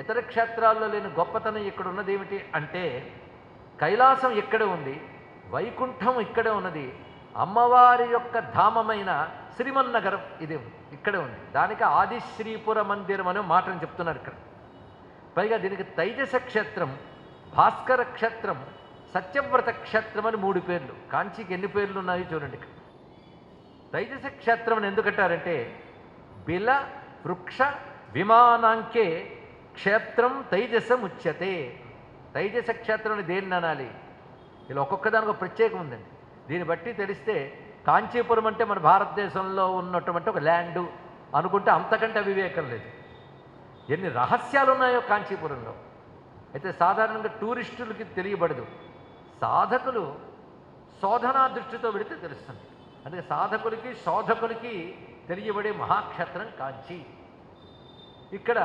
ఇతర క్షేత్రాల్లో లేని గొప్పతనం ఇక్కడ ఉన్నది ఏమిటి అంటే కైలాసం ఇక్కడే ఉంది, వైకుంఠం ఇక్కడే ఉన్నది, అమ్మవారి యొక్క ధామమైన శ్రీమన్నగరం ఇది ఇక్కడే ఉంది. దానికి ఆదిశ్రీపుర మందిరం అనే మాటను చెప్తున్నారు ఇక్కడ. పైగా దీనికి తైజస క్షేత్రం, భాస్కర క్షేత్రం, సత్యవ్రత క్షేత్రం అని 3 పేర్లు. కాంచీకి ఎన్ని పేర్లు ఉన్నాయో చూడండి. ఇక్కడ తైజస క్షేత్రం అని ఎందుకంటారంటే బిల వృక్ష విమానాంకే క్షేత్రం తైజసం ఉచ్యతే. తైజస క్షేత్రం అని దేన్ని అనాలి? ఇలా ఒక్కొక్క దానికి ఒక ప్రత్యేకం ఉందండి. దీన్ని బట్టి తెలిస్తే కాంచీపురం అంటే మన భారతదేశంలో ఉన్నటువంటి ఒక ల్యాండు అనుకుంటే అంతకంటే అవివేకం లేదు. ఎన్ని రహస్యాలు ఉన్నాయో కాంచీపురంలో. అయితే సాధారణంగా టూరిస్టులకి తెలియబడదు, సాధకులు శోధనా దృష్టితో పెడితే తెలుస్తుంది. అందుకే సాధకులకి శోధకులకి తెలియబడే మహాక్షేత్రం కాంచీ. ఇక్కడ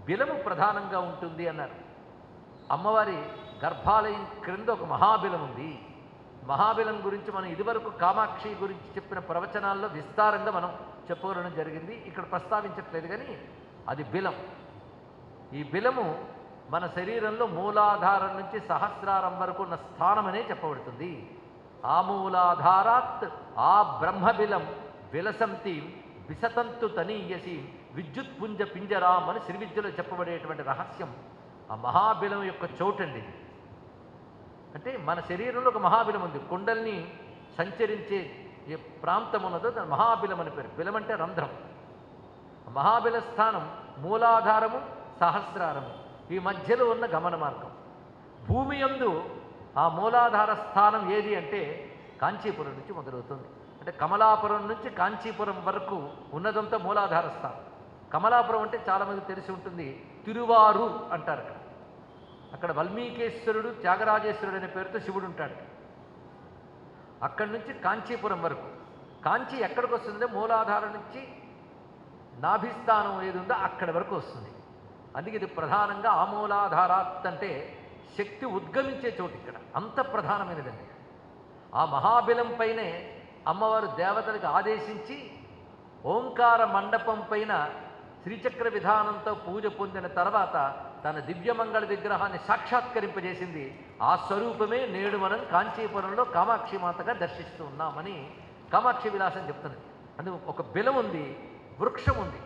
బిలము ప్రధానంగా ఉంటుంది అన్నారు. అమ్మవారి గర్భాలయం క్రింద ఒక మహాబిలం ఉంది. మహాబిలం గురించి మనం ఇదివరకు కామాక్షి గురించి చెప్పిన ప్రవచనాల్లో విస్తారంగా మనం చెప్పుకోవడం జరిగింది. ఇక్కడ ప్రస్తావించట్లేదు, కానీ అది బిలం. ఈ బిలము మన శరీరంలో మూలాధారం నుంచి సహస్రారం వరకు ఉన్న స్థానం అనే చెప్పబడుతుంది. ఆ మూలాధారాత్ ఆ బ్రహ్మబిలం విలసంతి విసతంతు తనీయసి విద్యుత్పుంజ పింజరాం అని శ్రీ విద్యలో చెప్పబడేటువంటి రహస్యం ఆ మహాబిలం యొక్క చోటండి. అంటే మన శరీరంలో ఒక మహాబిలం ఉంది. కుండల్ని సంచరించే ఏ ప్రాంతం ఉన్నదో దాని మహాబిలం అని పేరు. బిలం అంటే రంధ్రం. మహాబిల స్థానం మూలాధారము సహస్రారము, ఈ మధ్యలో ఉన్న గమన మార్గం. భూమి యందు ఆ మూలాధార స్థానం ఏది అంటే కాంచీపురం నుంచి మొదలవుతుంది. అంటే కమలాపురం నుంచి కాంచీపురం వరకు ఉన్నదంతా మూలాధార స్థానం. కమలాపురం అంటే చాలామంది తెలిసి ఉంటుంది, తిరువారు అంటారు. అక్కడ వాల్మీకేశ్వరుడు త్యాగరాజేశ్వరుడు అనే పేరుతో శివుడు ఉంటాడు. అక్కడి నుంచి కాంచీపురం వరకు. కాంచీ ఎక్కడికి వస్తుందంటే మూలాధారం నుంచి నాభిస్థానం ఏది ఉందో అక్కడి వరకు వస్తుంది. అందుకే ఇది ప్రధానంగా ఆమూలాధారాత్ అంటే శక్తి ఉద్గమించే చోటు. ఇక్కడ అంత ప్రధానమైనదండి. ఆ మహాబిలం పైనే అమ్మవారు దేవతలకు ఆదేశించి ఓంకార మండపం పైన శ్రీచక్ర విధానంతో పూజ పొందిన తర్వాత తన దివ్యమంగళ విగ్రహాన్ని సాక్షాత్కరింపజేసింది. ఆ స్వరూపమే నేడు మనం కాంచీపురంలో కామాక్షి మాతగా దర్శిస్తూ ఉన్నామని కామాక్షి విలాసం చెప్తున్నది. అందుకు ఒక బిలం ఉంది, వృక్షం ఉంది.